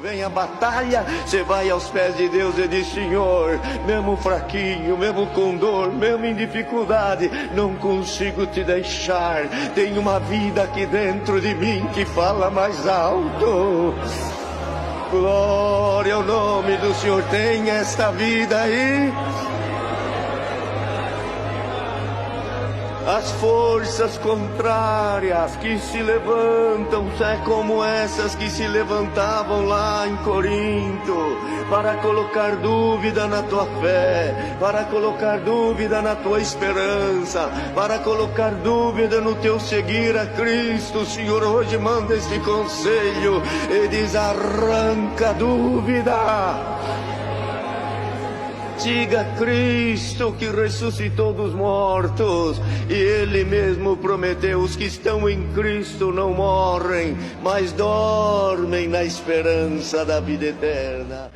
Vem a batalha, você vai aos pés de Deus e diz: Senhor, mesmo fraquinho, mesmo com dor, mesmo em dificuldade, não consigo te deixar. Tem uma vida aqui dentro de mim que fala mais alto. Glória ao nome do Senhor. Tem esta vida aí. As forças contrárias que se levantam é como essas que se levantavam lá em Corinto, para colocar dúvida na tua fé, para colocar dúvida na tua esperança, para colocar dúvida no teu seguir a Cristo. O Senhor hoje manda este conselho e diz: arranca a dúvida. Siga Cristo que ressuscitou dos mortos, e Ele mesmo prometeu: os que estão em Cristo não morrem, mas dormem na esperança da vida eterna.